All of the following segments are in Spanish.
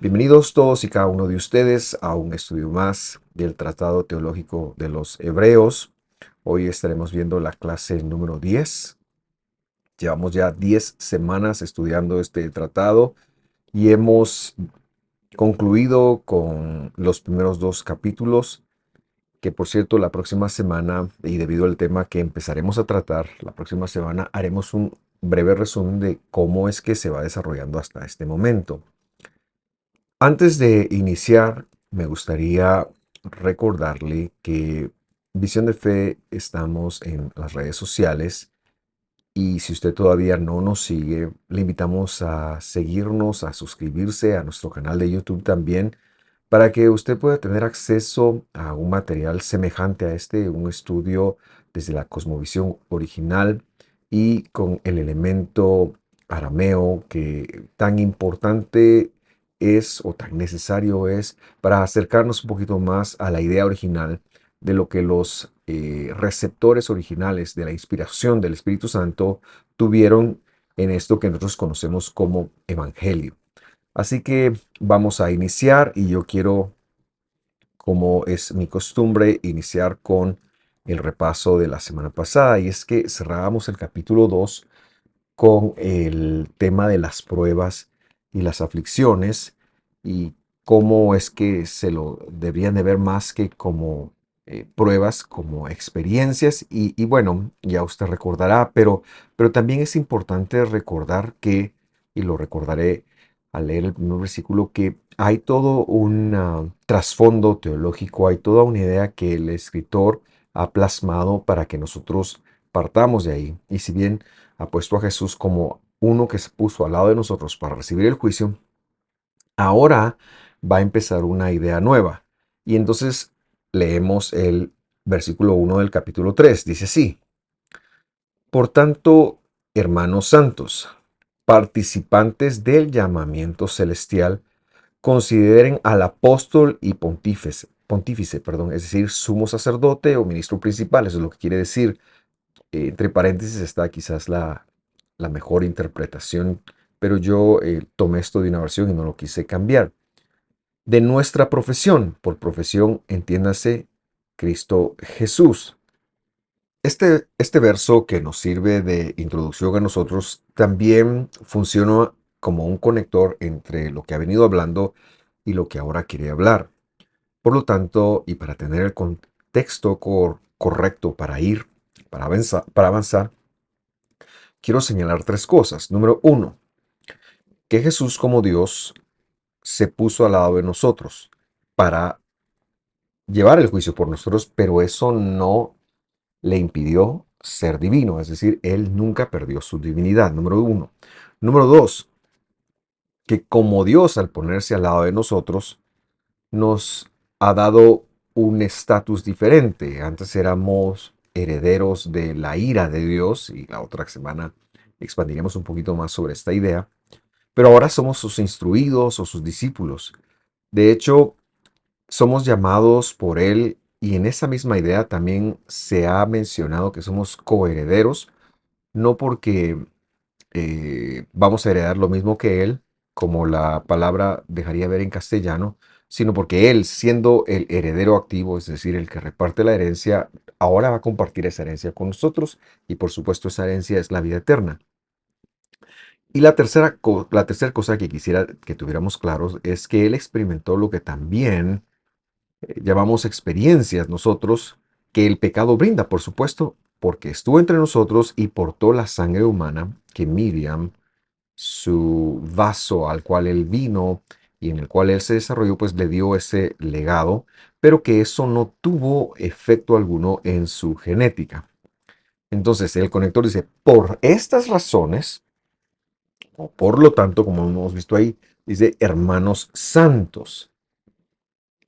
Bienvenidos todos y cada uno de ustedes a un estudio más del Tratado Teológico de los Hebreos. Hoy estaremos viendo la clase número 10. Llevamos ya 10 semanas estudiando este tratado y hemos concluido con los primeros dos capítulos, que por cierto la próxima semana, y debido al tema que empezaremos a tratar, la próxima semana haremos un breve resumen de cómo es que se va desarrollando hasta este momento. Antes de iniciar, me gustaría recordarle que Visión de Fe estamos en las redes sociales y si usted todavía no nos sigue, le invitamos a seguirnos, a suscribirse a nuestro canal de YouTube también, para que usted pueda tener acceso a un material semejante a este, un estudio desde la cosmovisión original y con el elemento arameo que tan importante es o tan necesario es para acercarnos un poquito más a la idea original de lo que los receptores originales de la inspiración del Espíritu Santo tuvieron en esto que nosotros conocemos como evangelio. Así que vamos a iniciar y yo quiero, como es mi costumbre, iniciar con el repaso de la semana pasada, y es que cerrábamos el capítulo 2 con el tema de las pruebas y las aflicciones y cómo es que se lo deberían de ver más que como pruebas, como experiencias y bueno, ya usted recordará, pero también es importante recordar que, y lo recordaré al leer el primer versículo, que hay todo un trasfondo teológico, hay toda una idea que el escritor ha plasmado para que nosotros partamos de ahí. Y si bien ha puesto a Jesús como uno que se puso al lado de nosotros para recibir el juicio, ahora va a empezar una idea nueva. Y entonces leemos el versículo 1 del capítulo 3. Dice así: Por tanto, hermanos santos, participantes del llamamiento celestial, consideren al apóstol y pontífice, es decir, sumo sacerdote o ministro principal, eso es lo que quiere decir. Entre paréntesis está quizás la mejor interpretación, pero yo tomé esto de una versión y no lo quise cambiar. De nuestra profesión, por profesión entiéndase Cristo Jesús. Este verso que nos sirve de introducción a nosotros también funciona como un conector entre lo que ha venido hablando y lo que ahora quiere hablar. Por lo tanto, y para tener el contexto correcto para avanzar, quiero señalar tres cosas. Número uno, que Jesús como Dios se puso al lado de nosotros para llevar el juicio por nosotros, pero eso no le impidió ser divino, es decir, Él nunca perdió su divinidad. Número uno. Número dos, que como Dios al ponerse al lado de nosotros, nos ha dado un estatus diferente. Antes éramos herederos de la ira de Dios, y la otra semana expandiremos un poquito más sobre esta idea, pero ahora somos sus instruidos o sus discípulos. De hecho, somos llamados por Él y en esa misma idea también se ha mencionado que somos coherederos, no porque vamos a heredar lo mismo que Él, como la palabra dejaría ver en castellano, sino porque Él, siendo el heredero activo, es decir, el que reparte la herencia, ahora va a compartir esa herencia con nosotros y por supuesto esa herencia es la vida eterna. Y la tercera cosa que quisiera que tuviéramos claros es que Él experimentó lo que también llamamos experiencias nosotros, que el pecado brinda, por supuesto, porque estuvo entre nosotros y portó la sangre humana que Miriam, su vaso al cual él vino y en el cual él se desarrolló, pues le dio ese legado, pero que eso no tuvo efecto alguno en su genética. Entonces el conector dice, por estas razones, o por lo tanto, como hemos visto ahí, dice hermanos santos.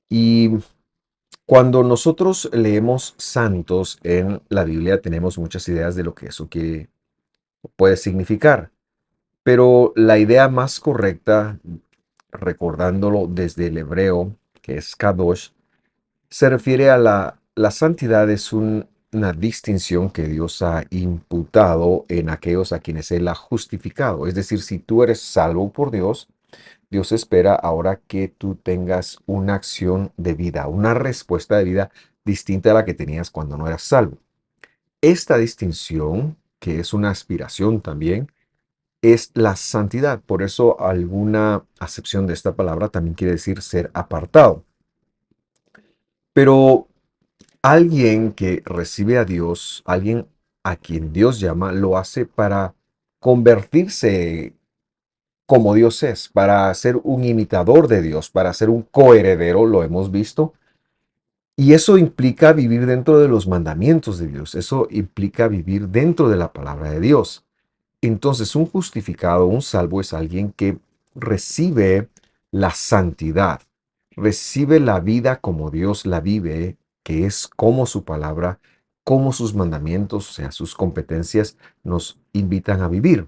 Y cuando nosotros leemos santos en la Biblia, tenemos muchas ideas de lo que eso puede significar. Pero la idea más correcta, recordándolo desde el hebreo, que es kadosh, se refiere a la santidad, es una distinción que Dios ha imputado en aquellos a quienes Él ha justificado. Es decir, si tú eres salvo por Dios, Dios espera ahora que tú tengas una acción de vida, una respuesta de vida distinta a la que tenías cuando no eras salvo. Esta distinción, que es una aspiración también, es la santidad. Por eso alguna acepción de esta palabra también quiere decir ser apartado. Pero alguien que recibe a Dios, alguien a quien Dios llama, lo hace para convertirse como Dios es, para ser un imitador de Dios, para ser un coheredero, lo hemos visto. Y eso implica vivir dentro de los mandamientos de Dios, eso implica vivir dentro de la palabra de Dios. Entonces, un justificado, un salvo es alguien que recibe la santidad, recibe la vida como Dios la vive, que es como su palabra, como sus mandamientos, o sea, sus competencias nos invitan a vivir.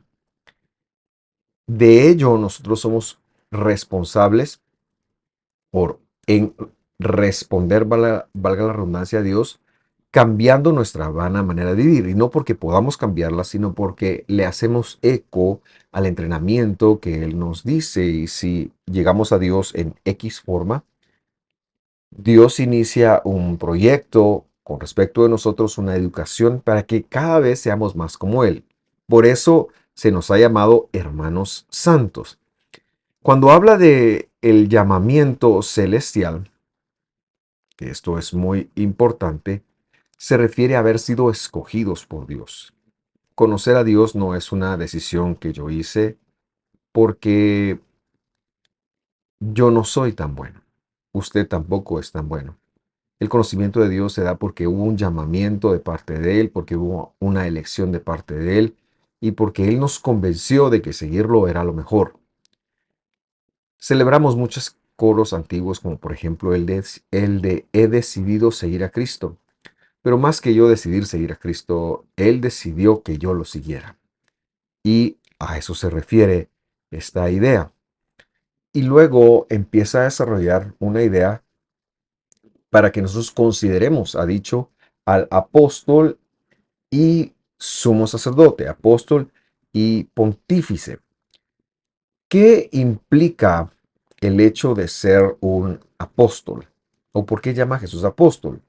De ello, nosotros somos responsables por en responder, valga la redundancia, a Dios, cambiando nuestra vana manera de vivir. Y no porque podamos cambiarla, sino porque le hacemos eco al entrenamiento que Él nos dice. Y si llegamos a Dios en X forma, Dios inicia un proyecto con respecto de nosotros, una educación para que cada vez seamos más como Él. Por eso se nos ha llamado hermanos santos. Cuando habla de el llamamiento celestial, que esto es muy importante, se refiere a haber sido escogidos por Dios. Conocer a Dios no es una decisión que yo hice porque yo no soy tan bueno. Usted tampoco es tan bueno. El conocimiento de Dios se da porque hubo un llamamiento de parte de Él, porque hubo una elección de parte de Él y porque Él nos convenció de que seguirlo era lo mejor. Celebramos muchos coros antiguos como por ejemplo el de He decidido seguir a Cristo. Pero más que yo decidir seguir a Cristo, Él decidió que yo lo siguiera. Y a eso se refiere esta idea. Y luego empieza a desarrollar una idea para que nosotros consideremos, ha dicho, al apóstol y sumo sacerdote, apóstol y pontífice. ¿Qué implica el hecho de ser un apóstol? ¿O por qué llama a Jesús apóstol?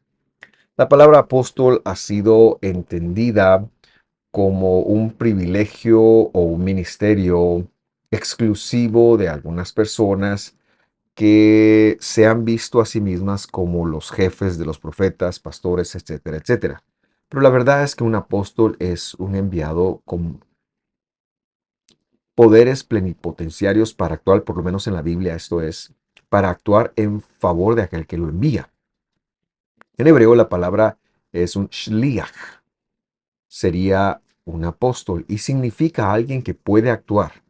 La palabra apóstol ha sido entendida como un privilegio o un ministerio exclusivo de algunas personas que se han visto a sí mismas como los jefes de los profetas, pastores, etcétera, etcétera. Pero la verdad es que un apóstol es un enviado con poderes plenipotenciarios para actuar, por lo menos en la Biblia, esto es, para actuar en favor de aquel que lo envía. En hebreo la palabra es un shliach, sería un apóstol y significa alguien que puede actuar.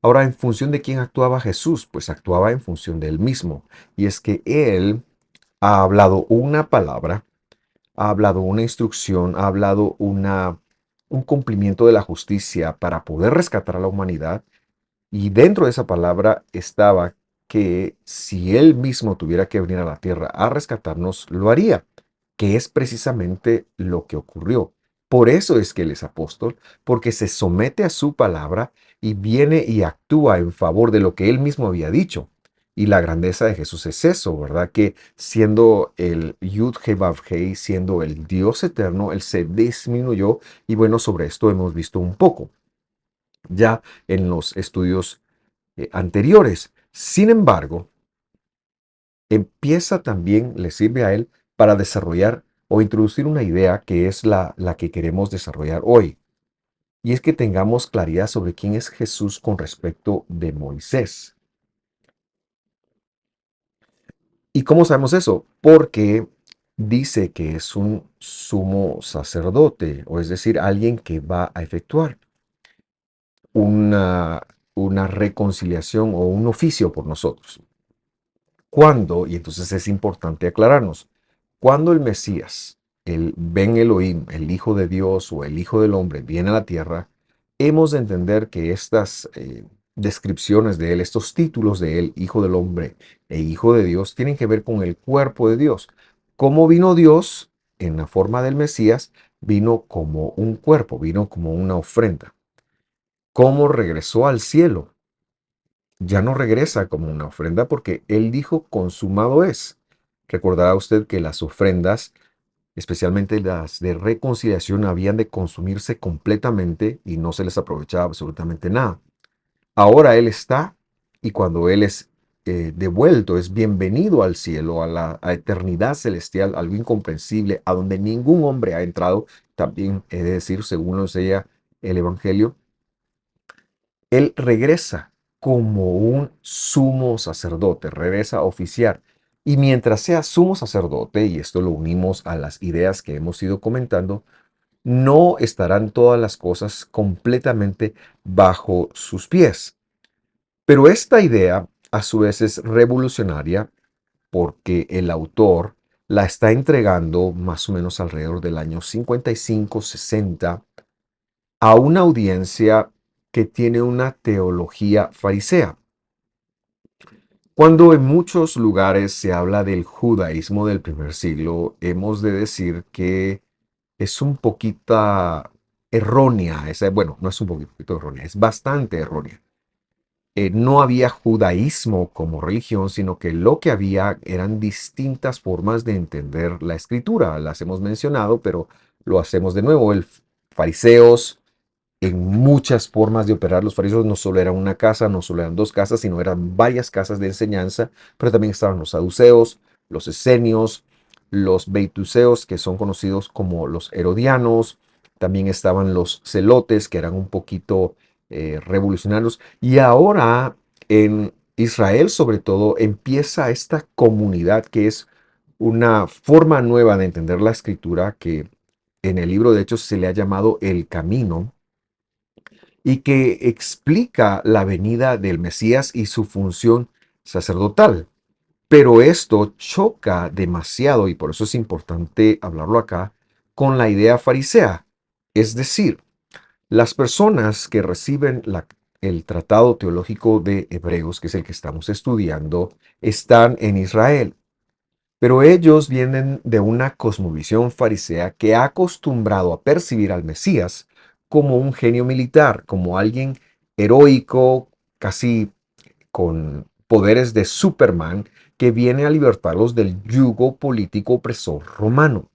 Ahora, ¿en función de quién actuaba Jesús? Pues actuaba en función de él mismo. Y es que él ha hablado una palabra, ha hablado una instrucción, ha hablado un cumplimiento de la justicia para poder rescatar a la humanidad. Y dentro de esa palabra estaba que si él mismo tuviera que venir a la tierra a rescatarnos, lo haría, que es precisamente lo que ocurrió. Por eso es que él es apóstol, porque se somete a su palabra y viene y actúa en favor de lo que él mismo había dicho. Y la grandeza de Jesús es eso, ¿verdad? Que siendo el Yud He Vav He, siendo el Dios eterno, él se disminuyó. Y bueno, sobre esto hemos visto un poco ya en los estudios anteriores. Sin embargo, empieza también, le sirve a él para desarrollar o introducir una idea que es la que queremos desarrollar hoy. Y es que tengamos claridad sobre quién es Jesús con respecto de Moisés. ¿Y cómo sabemos eso? Porque dice que es un sumo sacerdote, o es decir, alguien que va a efectuar una, una reconciliación o un oficio por nosotros. Cuando, y entonces es importante aclararnos, cuando el Mesías, el Ben Elohim, el Hijo de Dios o el Hijo del Hombre, viene a la tierra, hemos de entender que estas descripciones de él, estos títulos de él, Hijo del Hombre e Hijo de Dios, tienen que ver con el cuerpo de Dios. ¿Cómo vino Dios en la forma del Mesías? Vino como un cuerpo, vino como una ofrenda. ¿Cómo regresó al cielo? ya no regresa como una ofrenda porque Él dijo, consumado es. Recordará usted que las ofrendas, especialmente las de reconciliación, habían de consumirse completamente y no se les aprovechaba absolutamente nada. Ahora Él está, y cuando Él es devuelto, es bienvenido al cielo, a la eternidad celestial, algo incomprensible, a donde ningún hombre ha entrado. También he de decir, según lo enseña el Evangelio, Él regresa como un sumo sacerdote, regresa a oficiar. Y mientras sea sumo sacerdote, y esto lo unimos a las ideas que hemos ido comentando, no estarán todas las cosas completamente bajo sus pies. Pero esta idea, a su vez, es revolucionaria porque el autor la está entregando más o menos alrededor del año 55-60 a una audiencia que tiene una teología farisea. Cuando en muchos lugares se habla del judaísmo del primer siglo, hemos de decir que es un poquito errónea. Bueno, no es un poquito errónea, es bastante errónea. No había judaísmo como religión, sino que lo que había eran distintas formas de entender la escritura. Las hemos mencionado, pero lo hacemos de nuevo. El fariseos, en muchas formas de operar. Los fariseos no solo eran una casa, no solo eran dos casas, sino eran varias casas de enseñanza, pero también estaban los saduceos, los esenios, los beituseos, que son conocidos como los herodianos, también estaban los celotes, que eran un poquito revolucionarios, y ahora en Israel sobre todo empieza esta comunidad que es una forma nueva de entender la escritura que en el libro de Hechos se le ha llamado el camino, y que explica la venida del Mesías y su función sacerdotal. Pero esto choca demasiado, y por eso es importante hablarlo acá, con la idea farisea. Es decir, las personas que reciben el tratado teológico de Hebreos, que es el que estamos estudiando, están en Israel. Pero ellos vienen de una cosmovisión farisea que ha acostumbrado a percibir al Mesías como un genio militar, como alguien heroico, casi con poderes de Superman, que viene a libertarlos del yugo político opresor romano.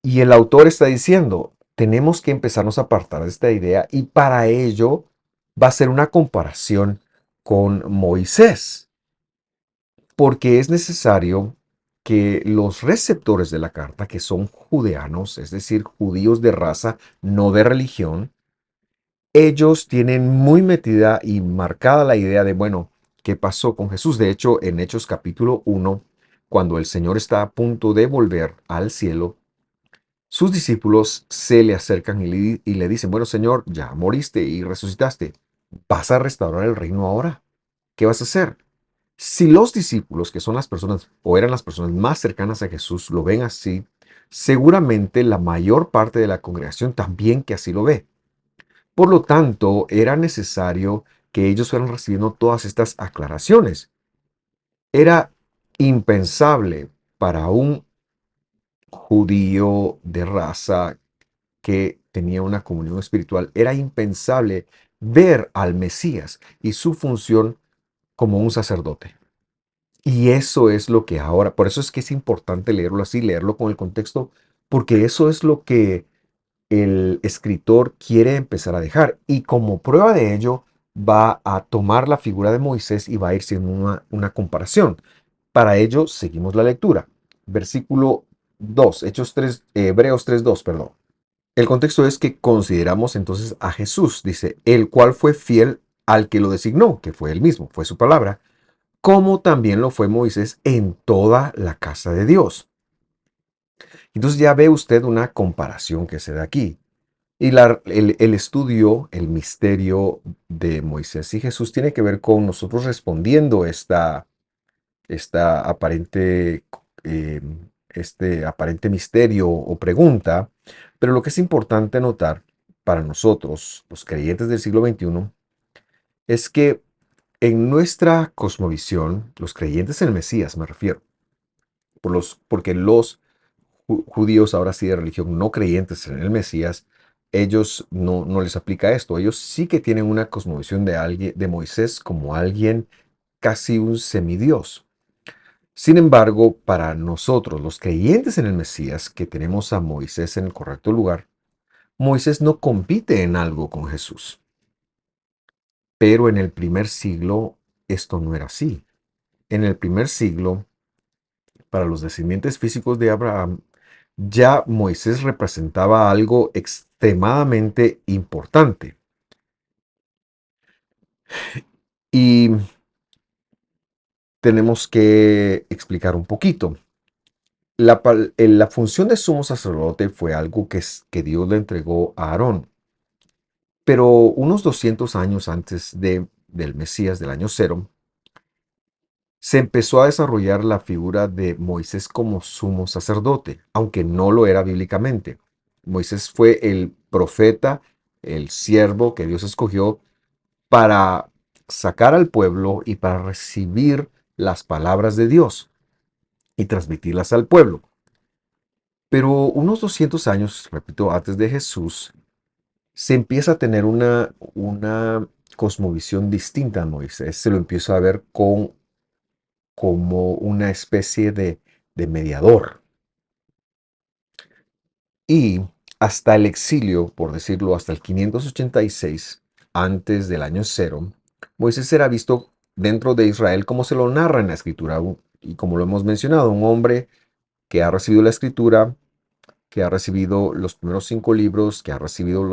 Y el autor está diciendo, tenemos que empezarnos a apartar de esta idea, y para ello va a ser una comparación con Moisés, porque es necesario que los receptores de la carta, que son judeanos, es decir, judíos de raza, no de religión, ellos tienen muy metida y marcada la idea de, bueno, ¿qué pasó con Jesús? De hecho, en Hechos capítulo 1, cuando el Señor está a punto de volver al cielo, sus discípulos se le acercan y le dicen, bueno, Señor, ya moriste y resucitaste. ¿Vas a restaurar el reino ahora? ¿Qué vas a hacer? Si los discípulos, que son las personas o eran las personas más cercanas a Jesús, lo ven así, seguramente la mayor parte de la congregación también que así lo ve. Por lo tanto, era necesario que ellos fueran recibiendo todas estas aclaraciones. Era impensable para un judío de raza que tenía una comunión espiritual, era impensable ver al Mesías y su función como un sacerdote. Y eso es lo que ahora, por eso es que es importante leerlo así, leerlo con el contexto, porque eso es lo que el escritor quiere empezar a dejar. Y como prueba de ello, va a tomar la figura de Moisés y va a ir siendo una comparación. Para ello, seguimos la lectura. Versículo 2, Hechos 3, Hebreos 3:2, perdón. El contexto es que consideramos entonces a Jesús, dice, el cual fue fiel al que lo designó, que fue él mismo, fue su palabra, como también lo fue Moisés en toda la casa de Dios. Entonces ya ve usted una comparación que se da aquí. Y el estudio, el misterio de Moisés y Jesús tiene que ver con nosotros respondiendo esta aparente, eh, este aparente misterio o pregunta. Pero lo que es importante notar para nosotros, los creyentes del siglo XXI, es que en nuestra cosmovisión, los creyentes en el Mesías, me refiero, porque los judíos ahora sí de religión no creyentes en el Mesías, ellos no les aplica esto. Ellos sí que tienen una cosmovisión de Moisés como alguien casi un semidios. Sin embargo, para nosotros, los creyentes en el Mesías, que tenemos a Moisés en el correcto lugar, Moisés no compite en algo con Jesús. Pero en el primer siglo esto no era así. En el primer siglo, para los descendientes físicos de Abraham, ya Moisés representaba algo extremadamente importante. Y tenemos que explicar un poquito. La función de sumo sacerdote fue algo que Dios le entregó a Aarón. Pero unos 200 años antes del Mesías, del año cero, se empezó a desarrollar la figura de Moisés como sumo sacerdote, aunque no lo era bíblicamente. Moisés fue el profeta, el siervo que Dios escogió para sacar al pueblo y para recibir las palabras de Dios y transmitirlas al pueblo. Pero unos 200 años, repito, antes de Jesús, se empieza a tener una cosmovisión distinta a Moisés. Se lo empieza a ver como una especie de mediador. Y hasta el exilio, por decirlo, hasta el 586, antes del año cero, Moisés era visto dentro de Israel como se lo narra en la escritura. Y como lo hemos mencionado, un hombre que ha recibido la escritura, que ha recibido los primeros 5 libros, que ha recibido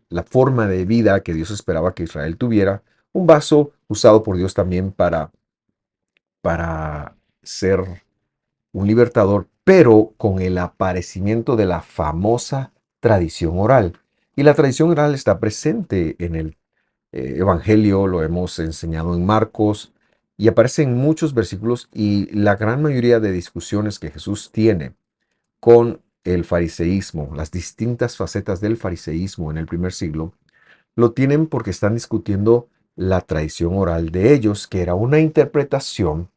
la forma de vida que Dios esperaba que Israel tuviera, un vaso usado por Dios también para ser un libertador, pero con el aparecimiento de la famosa tradición oral. Y la tradición oral está presente en el Evangelio, lo hemos enseñado en Marcos, y aparece en muchos versículos y la gran mayoría de discusiones que Jesús tiene con el fariseísmo, las distintas facetas del fariseísmo en el primer siglo, lo tienen porque están discutiendo la tradición oral de ellos, que era una interpretación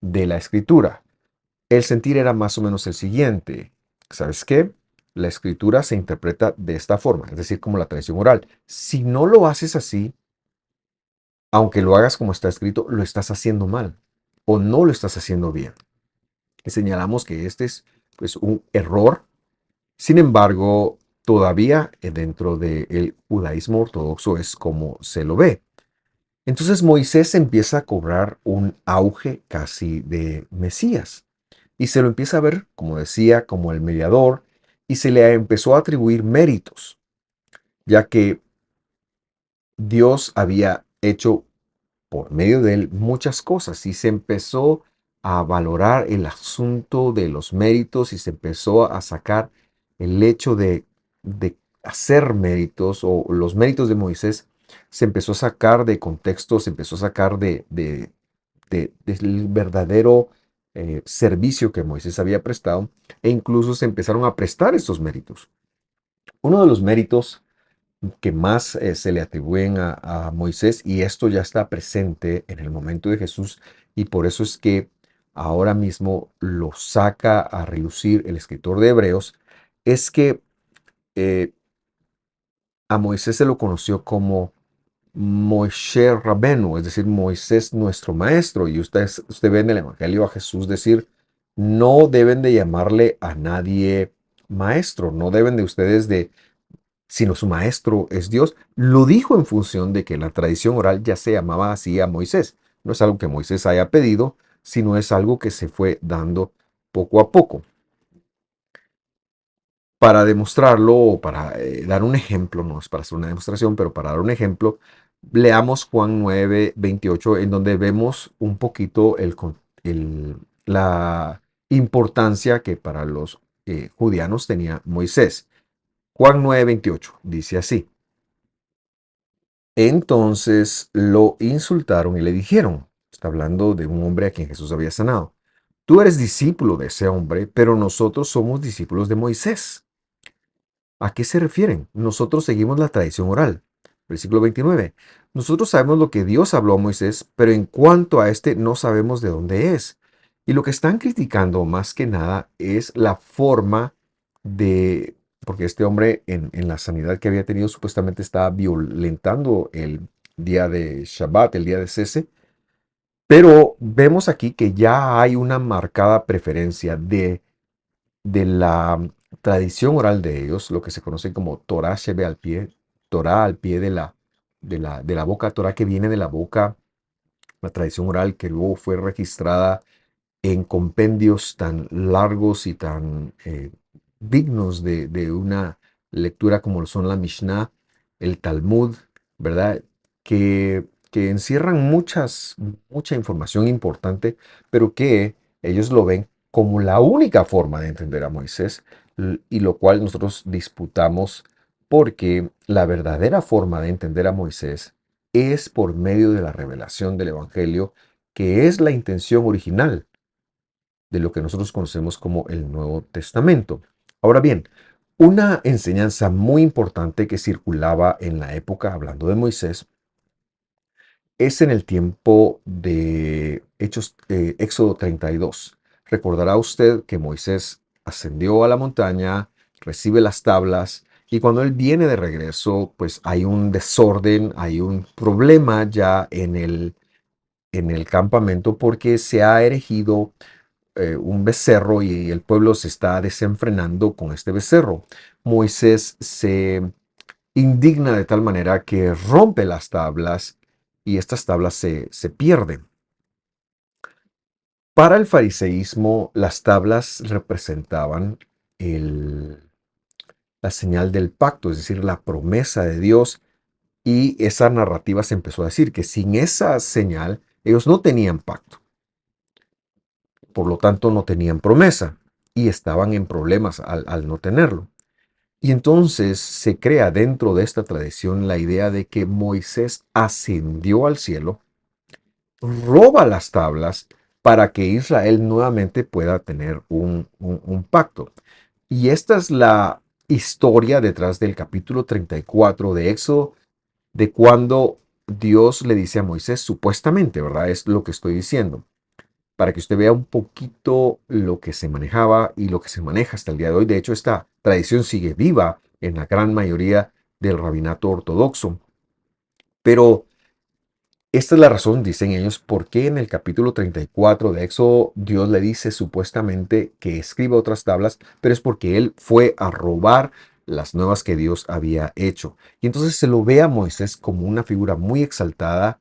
de la escritura. El sentir era más o menos el siguiente. ¿Sabes qué? La escritura se interpreta de esta forma, es decir, como la tradición oral. Si no lo haces así, aunque lo hagas como está escrito, lo estás haciendo mal o no lo estás haciendo bien. Y señalamos que este es pues, un error. Sin embargo, todavía dentro del judaísmo ortodoxo es como se lo ve. Entonces Moisés empieza a cobrar un auge casi de Mesías. Y se lo empieza a ver, como decía, como el mediador, y se le empezó a atribuir méritos, ya que Dios había hecho por medio de él muchas cosas y se empezó a valorar el asunto de los méritos y se empezó a sacar el hecho de hacer méritos o los méritos de Moisés se empezó a sacar de contexto, se empezó a sacar del verdadero servicio que Moisés había prestado e incluso se empezaron a prestar estos méritos. Uno de los méritos que más se le atribuyen a Moisés, y esto ya está presente en el momento de Jesús, y por eso es que ahora mismo lo saca a relucir el escritor de Hebreos, es que eh, a Moisés se lo conoció como Moshe Rabenu, es decir, Moisés nuestro maestro. Y usted ve en el Evangelio a Jesús decir, no deben de llamarle a nadie maestro, no deben de ustedes de, sino su maestro es Dios. Lo dijo en función de que la tradición oral ya se llamaba así a Moisés. No es algo que Moisés haya pedido, sino es algo que se fue dando poco a poco. Para demostrarlo o para dar un ejemplo, no es para hacer una demostración, pero para dar un ejemplo, leamos Juan 9:28, en donde vemos un poquito la importancia que para los judianos tenía Moisés. Juan 9:28 dice así. Entonces lo insultaron y le dijeron, está hablando de un hombre a quien Jesús había sanado, tú eres discípulo de ese hombre, pero nosotros somos discípulos de Moisés. ¿A qué se refieren? Nosotros seguimos la tradición oral. Versículo 29. Nosotros sabemos lo que Dios habló a Moisés, pero en cuanto a este no sabemos de dónde es. Y lo que están criticando más que nada es la forma de porque este hombre en la sanidad que había tenido supuestamente estaba violentando el día de Shabbat, el día de cese, pero vemos aquí que ya hay una marcada preferencia de la tradición oral de ellos, lo que se conoce como Torah Shebe al pie, Torah al pie de la boca, Torah que viene de la boca, la tradición oral que luego fue registrada en compendios tan largos y tan dignos de una lectura como lo son la Mishnah, el Talmud, ¿verdad? Que encierran mucha información importante, pero que ellos lo ven como la única forma de entender a Moisés, y lo cual nosotros disputamos porque la verdadera forma de entender a Moisés es por medio de la revelación del Evangelio, que es la intención original de lo que nosotros conocemos como el Nuevo Testamento. Ahora bien, una enseñanza muy importante que circulaba en la época, hablando de Moisés, es en el tiempo de Hechos, Éxodo 32. Recordará usted que Moisés ascendió a la montaña, recibe las tablas, y cuando él viene de regreso, pues hay un desorden, hay un problema ya en el campamento porque se ha erigido un becerro y el pueblo se está desenfrenando con este becerro. Moisés se indigna de tal manera que rompe las tablas y estas tablas se pierden. Para el fariseísmo, las tablas representaban el- la señal del pacto, es decir, la promesa de Dios, y esa narrativa se empezó a decir que sin esa señal ellos no tenían pacto. Por lo tanto no tenían promesa y estaban en problemas al no tenerlo. Y entonces se crea dentro de esta tradición la idea de que Moisés ascendió al cielo, roba las tablas para que Israel nuevamente pueda tener un pacto. Y esta es la historia detrás del capítulo 34 de Éxodo, de cuando Dios le dice a Moisés, supuestamente, ¿verdad? Es lo que estoy diciendo, para que usted vea un poquito lo que se manejaba y lo que se maneja hasta el día de hoy. De hecho, esta tradición sigue viva en la gran mayoría del rabinato ortodoxo. Pero esta es la razón, dicen ellos, por qué en el capítulo 34 de Éxodo Dios le dice supuestamente que escriba otras tablas, pero es porque él fue a robar las nuevas que Dios había hecho. Y entonces se lo ve a Moisés como una figura muy exaltada,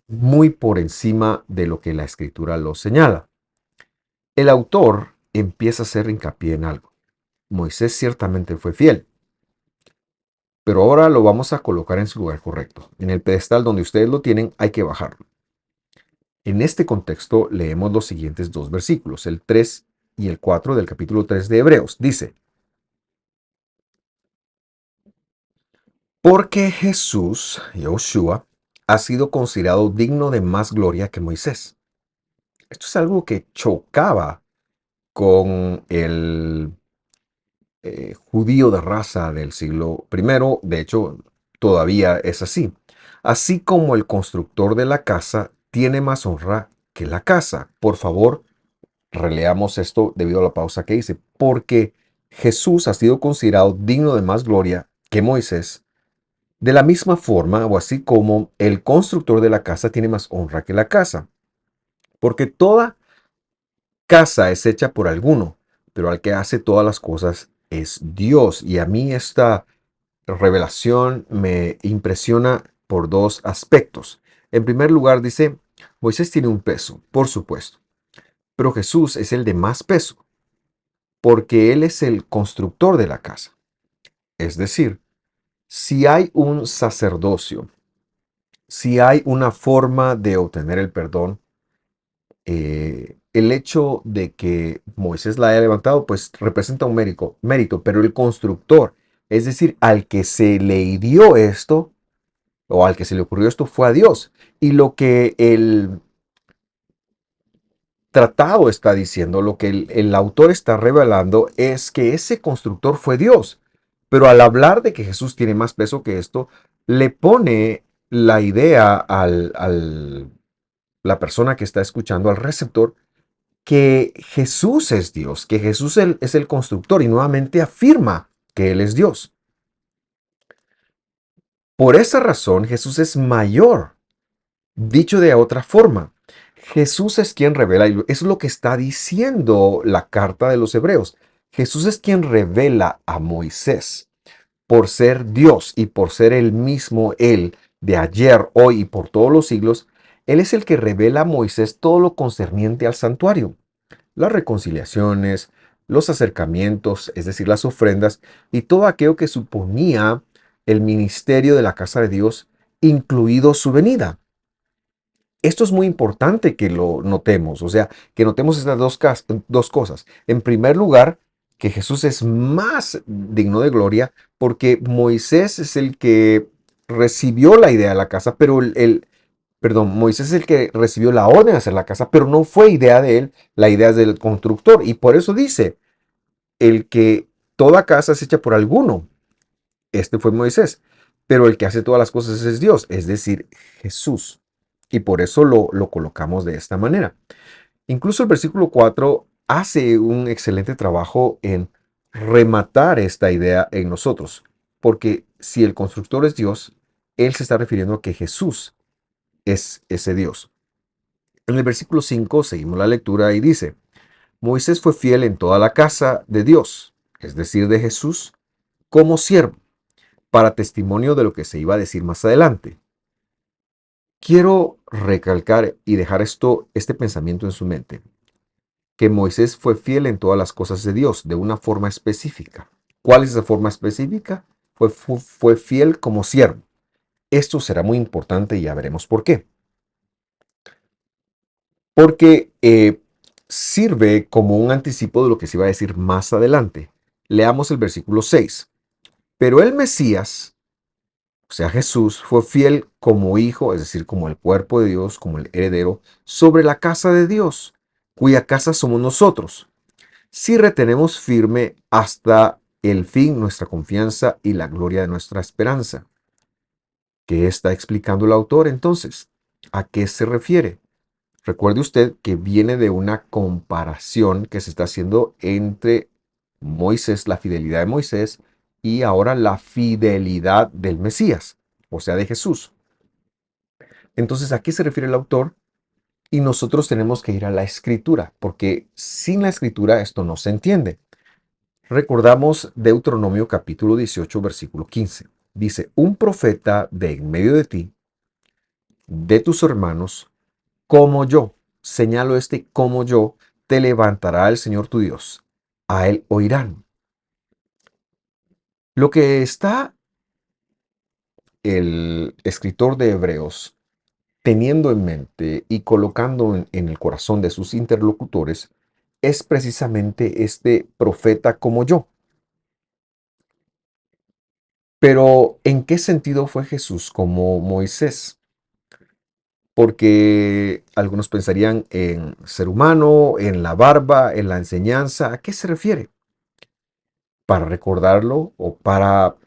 muy por encima de lo que la escritura lo señala. El autor empieza a hacer hincapié en algo. Moisés ciertamente fue fiel, pero ahora lo vamos a colocar en su lugar correcto. En el pedestal donde ustedes lo tienen hay que bajarlo. En este contexto leemos los siguientes dos versículos, el 3 y el 4 del capítulo 3 de Hebreos. Dice, porque Jesús, Yahushua, ha sido considerado digno de más gloria que Moisés. Esto es algo que chocaba con el judío de raza del siglo I. De hecho, todavía es así. Así como el constructor de la casa tiene más honra que la casa. Por favor, releamos esto debido a la pausa que hice. Porque Jesús ha sido considerado digno de más gloria que Moisés. De la misma forma, o así como el constructor de la casa tiene más honra que la casa. Porque toda casa es hecha por alguno, pero al que hace todas las cosas es Dios. Y a mí esta revelación me impresiona por dos aspectos. En primer lugar, dice, Moisés tiene un peso, por supuesto, pero Jesús es el de más peso, porque Él es el constructor de la casa. Es decir, si hay un sacerdocio, si hay una forma de obtener el perdón, el hecho de que Moisés la haya levantado, pues representa un mérito, pero el constructor, es decir, al que se le dio esto, o al que se le ocurrió esto, fue a Dios. Y lo que el tratado está diciendo, lo que el autor está revelando, es que ese constructor fue Dios. Pero al hablar de que Jesús tiene más peso que esto, le pone la idea la persona que está escuchando, al receptor, que Jesús es Dios, que Jesús es el constructor, y nuevamente afirma que Él es Dios. Por esa razón, Jesús es mayor. Dicho de otra forma, Jesús es quien revela, y eso es lo que está diciendo la carta de los Hebreos. Jesús es quien revela a Moisés por ser Dios y por ser el mismo Él de ayer, hoy y por todos los siglos. Él es el que revela a Moisés todo lo concerniente al santuario, las reconciliaciones, los acercamientos, es decir, las ofrendas y todo aquello que suponía el ministerio de la casa de Dios, incluido su venida. Esto es muy importante que lo notemos, o sea, que notemos estas dos cosas. En primer lugar, que Jesús es más digno de gloria porque Moisés es el que recibió la idea de la casa, pero perdón, Moisés es el que recibió la orden de hacer la casa, pero no fue idea de él, la idea es del constructor. Y por eso dice, el que toda casa es hecha por alguno, este fue Moisés, pero el que hace todas las cosas es Dios, es decir, Jesús. Y por eso lo colocamos de esta manera. Incluso el versículo 4 hace un excelente trabajo en rematar esta idea en nosotros. Porque si el constructor es Dios, Él se está refiriendo a que Jesús es ese Dios. En el versículo 5 seguimos la lectura y dice, Moisés fue fiel en toda la casa de Dios, es decir, de Jesús, como siervo, para testimonio de lo que se iba a decir más adelante. Quiero recalcar y dejar este pensamiento en su mente, que Moisés fue fiel en todas las cosas de Dios, de una forma específica. ¿Cuál es esa forma específica? Fue fiel como siervo. Esto será muy importante y ya veremos por qué. Porque sirve como un anticipo de lo que se iba a decir más adelante. Leamos el versículo 6. Pero el Mesías, o sea, Jesús, fue fiel como hijo, es decir, como el cuerpo de Dios, como el heredero, sobre la casa de Dios, cuya casa somos nosotros, si retenemos firme hasta el fin nuestra confianza y la gloria de nuestra esperanza. ¿Qué está explicando el autor entonces? ¿A qué se refiere? Recuerde usted que viene de una comparación que se está haciendo entre Moisés, la fidelidad de Moisés, y ahora la fidelidad del Mesías, o sea, de Jesús. Entonces, ¿a qué se refiere el autor? Y nosotros tenemos que ir a la escritura, porque sin la escritura esto no se entiende. Recordamos Deuteronomio capítulo 18, versículo 15. Dice, un profeta de en medio de ti, de tus hermanos, como yo, señalo como yo, te levantará el Señor tu Dios. A él oirán. Lo que está el escritor de Hebreos teniendo en mente y colocando en el corazón de sus interlocutores es precisamente este profeta como yo. Pero, ¿en qué sentido fue Jesús como Moisés? Porque algunos pensarían en ser humano, en la barba, en la enseñanza. ¿A qué se refiere? Para recordarlo o para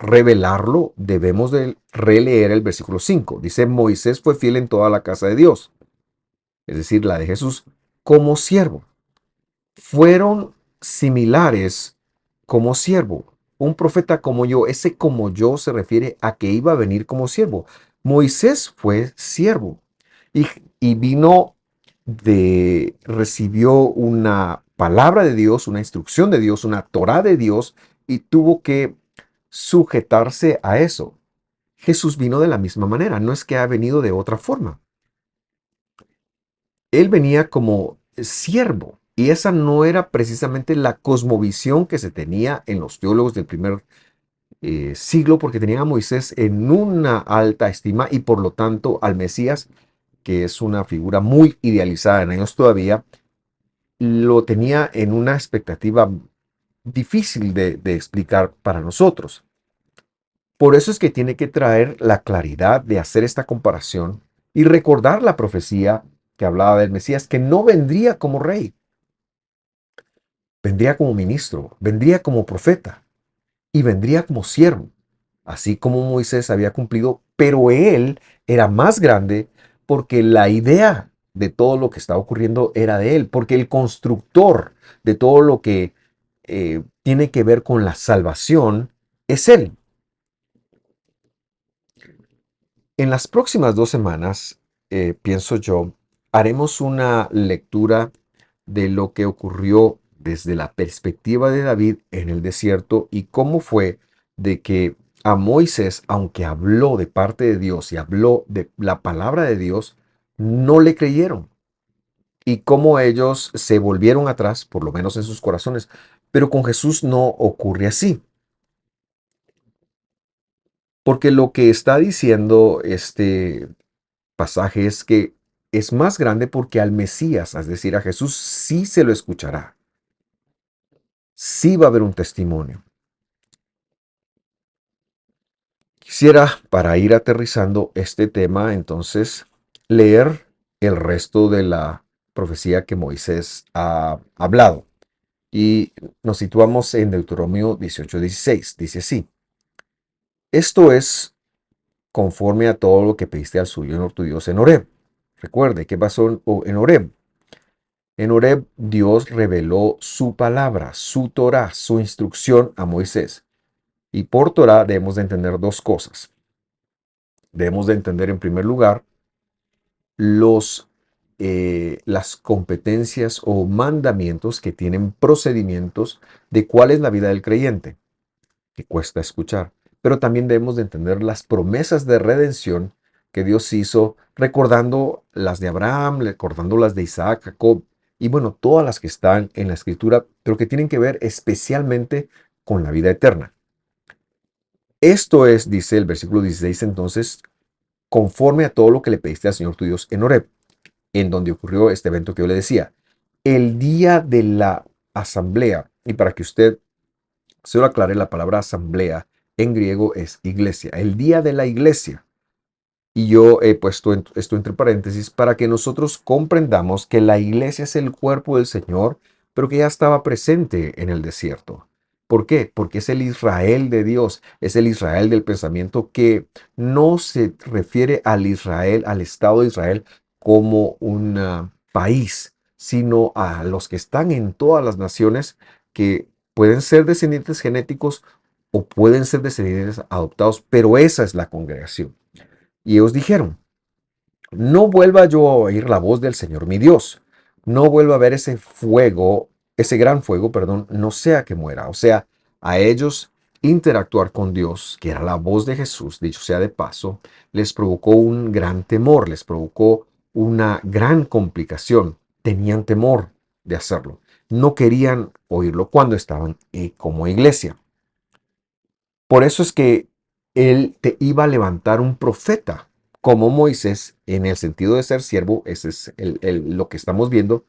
revelarlo, debemos de releer el versículo 5. Dice, Moisés fue fiel en toda la casa de Dios, es decir, la de Jesús, como siervo. Fueron similares como siervo. Un profeta como yo, ese como yo se refiere a que iba a venir como siervo. Moisés fue siervo y, y vino recibió una palabra de Dios, una instrucción de Dios, una Torá de Dios y tuvo que sujetarse a eso. Jesús vino de la misma manera, no es que ha venido de otra forma. Él venía como siervo y esa no era precisamente la cosmovisión que se tenía en los teólogos del primer siglo, porque tenían a Moisés en una alta estima y por lo tanto al Mesías, que es una figura muy idealizada en ellos todavía, lo tenía en una expectativa difícil de explicar para nosotros. Por eso es que tiene que traer la claridad de hacer esta comparación y recordar la profecía que hablaba del Mesías, que no vendría como rey, vendría como ministro, vendría como profeta y vendría como siervo, así como Moisés había cumplido, pero él era más grande porque la idea de todo lo que estaba ocurriendo era de él, porque el constructor de todo lo que tiene que ver con la salvación es Él. En las próximas 2 semanas, pienso yo, haremos una lectura de lo que ocurrió desde la perspectiva de David en el desierto y cómo fue de que a Moisés, aunque habló de parte de Dios y habló de la palabra de Dios, no le creyeron y cómo ellos se volvieron atrás, por lo menos en sus corazones. Pero con Jesús no ocurre así, porque lo que está diciendo este pasaje es que es más grande porque al Mesías, es decir, a Jesús, sí se lo escuchará, sí va a haber un testimonio. Quisiera, para ir aterrizando este tema, entonces, leer el resto de la profecía que Moisés ha hablado. Y nos situamos en Deuteronomio 18:16. Dice así: Esto es conforme a todo lo que pediste al Señor tu Dios en Horeb. Recuerde, ¿qué pasó en Horeb? En Horeb Dios reveló su palabra, su Torah, su instrucción a Moisés. Y por Torah debemos de entender dos cosas. Debemos de entender en primer lugar las competencias o mandamientos que tienen procedimientos de cuál es la vida del creyente, que cuesta escuchar. Pero también debemos de entender las promesas de redención que Dios hizo, recordando las de Abraham, recordando las de Isaac, Jacob, y bueno, todas las que están en la escritura, pero que tienen que ver especialmente con la vida eterna. Esto es, dice el versículo 16, entonces, conforme a todo lo que le pediste al Señor tu Dios en Horeb, en donde ocurrió este evento que yo le decía. El día de la asamblea, y para que usted se lo aclare, la palabra asamblea en griego es iglesia, el día de la iglesia. Y yo he puesto esto entre paréntesis para que nosotros comprendamos que la iglesia es el cuerpo del Señor, pero que ya estaba presente en el desierto. ¿Por qué? Porque es el Israel de Dios, es el Israel del pensamiento que no se refiere al Israel, al Estado de Israel como un país, sino a los que están en todas las naciones que pueden ser descendientes genéticos o pueden ser descendientes adoptados, pero esa es la congregación. Y ellos dijeron: no vuelva yo a oír la voz del Señor mi Dios, no vuelva a ver ese fuego, ese gran fuego, perdón, no sea que muera. O sea, a ellos interactuar con Dios, que era la voz de Jesús, dicho sea de paso, les provocó un gran temor, les provocó una gran complicación. Tenían temor de hacerlo. No querían oírlo cuando estaban como iglesia. Por eso es que él te iba a levantar un profeta, como Moisés, en el sentido de ser siervo, ese es lo que estamos viendo,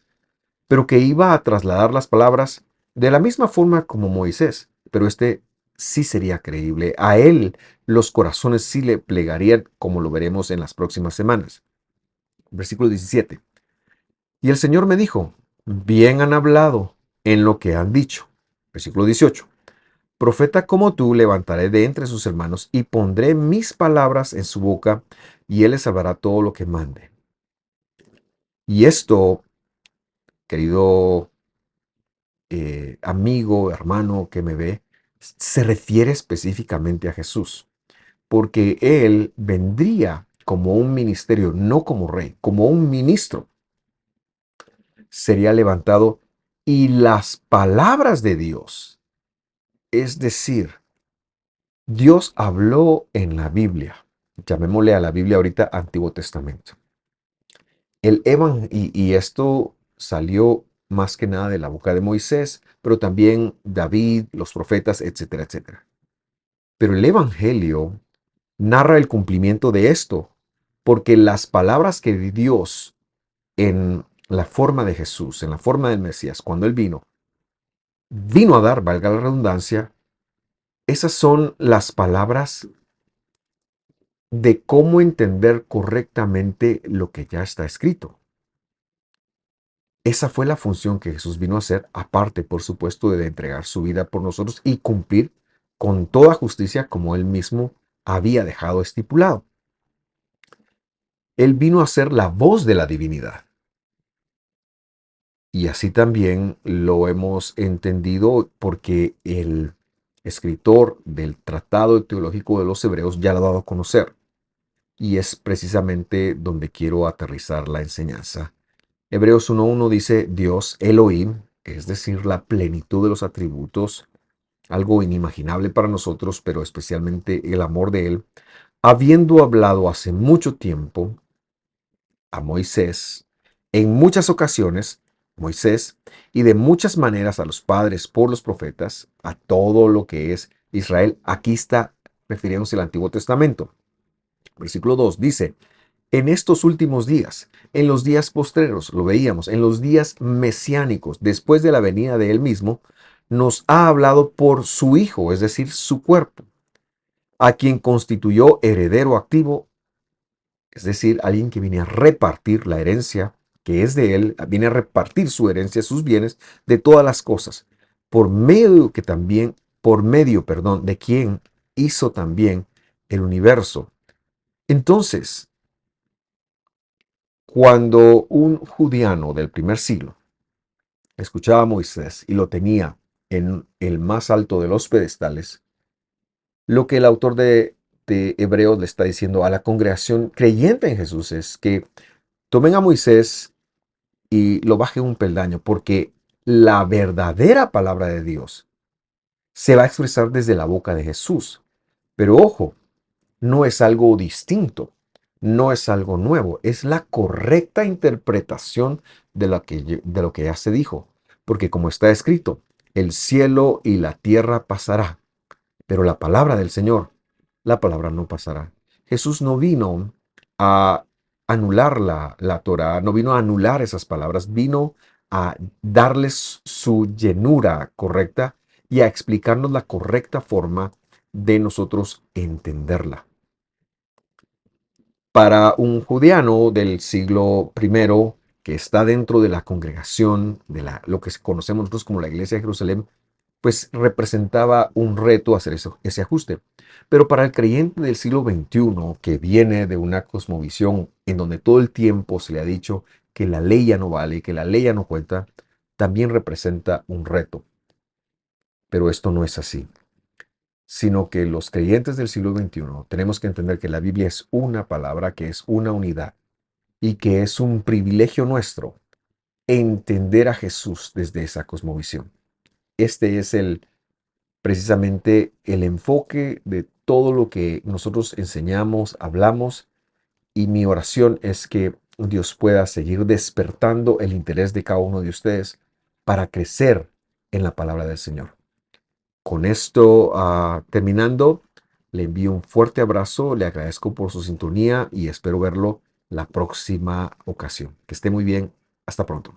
pero que iba a trasladar las palabras de la misma forma como Moisés, pero este sí sería creíble. A él los corazones sí le plegarían, como lo veremos en las próximas semanas. Versículo 17. Y el Señor me dijo: bien han hablado en lo que han dicho. Versículo 18. Profeta como tú levantaré de entre sus hermanos y pondré mis palabras en su boca y él les hablará todo lo que mande. Y esto, querido amigo, hermano que me ve, se refiere específicamente a Jesús, porque él vendría como un ministerio, no como rey, como un ministro. Sería levantado y las palabras de Dios, es decir, Dios habló en la Biblia. Llamémosle a la Biblia ahorita Antiguo Testamento. Y esto salió más que nada de la boca de Moisés, pero también David, los profetas, etcétera, etcétera. Pero el Evangelio narra el cumplimiento de esto, porque las palabras que Dios en la forma de Jesús, en la forma del Mesías, cuando Él vino a dar, valga la redundancia, esas son las palabras de cómo entender correctamente lo que ya está escrito. Esa fue la función que Jesús vino a hacer, aparte, por supuesto, de entregar su vida por nosotros y cumplir con toda justicia como Él mismo había dejado estipulado. Él vino a ser la voz de la divinidad. Y así también lo hemos entendido porque el escritor del Tratado Teológico de los Hebreos ya lo ha dado a conocer. Y es precisamente donde quiero aterrizar la enseñanza. Hebreos 1.1 dice Dios Elohim, es decir, la plenitud de los atributos, algo inimaginable para nosotros, pero especialmente el amor de Él, habiendo hablado hace mucho tiempo a Moisés, en muchas ocasiones, Moisés, y de muchas maneras a los padres por los profetas, a todo lo que es Israel. Aquí está refiriéndose al Antiguo Testamento. Versículo 2 dice, en estos últimos días, en los días postreros, lo veíamos, en los días mesiánicos, después de la venida de Él mismo, nos ha hablado por su Hijo, es decir, su cuerpo, a quien constituyó heredero activo, es decir, alguien que viene a repartir la herencia que es de Él, viene a repartir su herencia, sus bienes, de todas las cosas, por medio, perdón, de quien hizo también el universo. Entonces, cuando un judiano del primer siglo escuchaba a Moisés y lo tenía en el más alto de los pedestales, lo que el autor de Hebreos le está diciendo a la congregación creyente en Jesús es que tomen a Moisés y lo bajen un peldaño, porque la verdadera palabra de Dios se va a expresar desde la boca de Jesús. Pero ojo, no es algo distinto, no es algo nuevo, es la correcta interpretación de lo que ya se dijo. Porque como está escrito, el cielo y la tierra pasará, pero la palabra del Señor, la palabra no pasará. Jesús no vino a anular la Torah, no vino a anular esas palabras, vino a darles su llenura correcta y a explicarnos la correcta forma de nosotros entenderla. Para un judeano del siglo primero que está dentro de la congregación, lo que conocemos nosotros como la Iglesia de Jerusalén, pues representaba un reto hacer ese ajuste. Pero para el creyente del siglo XXI, que viene de una cosmovisión en donde todo el tiempo se le ha dicho que la ley ya no vale, que la ley ya no cuenta, también representa un reto. Pero esto no es así, sino que los creyentes del siglo XXI tenemos que entender que la Biblia es una palabra, que es una unidad y que es un privilegio nuestro entender a Jesús desde esa cosmovisión. Este es precisamente el enfoque de todo lo que nosotros enseñamos, hablamos, y mi oración es que Dios pueda seguir despertando el interés de cada uno de ustedes para crecer en la palabra del Señor. Con esto terminando, le envío un fuerte abrazo, le agradezco por su sintonía y espero verlo la próxima ocasión. Que esté muy bien. Hasta pronto.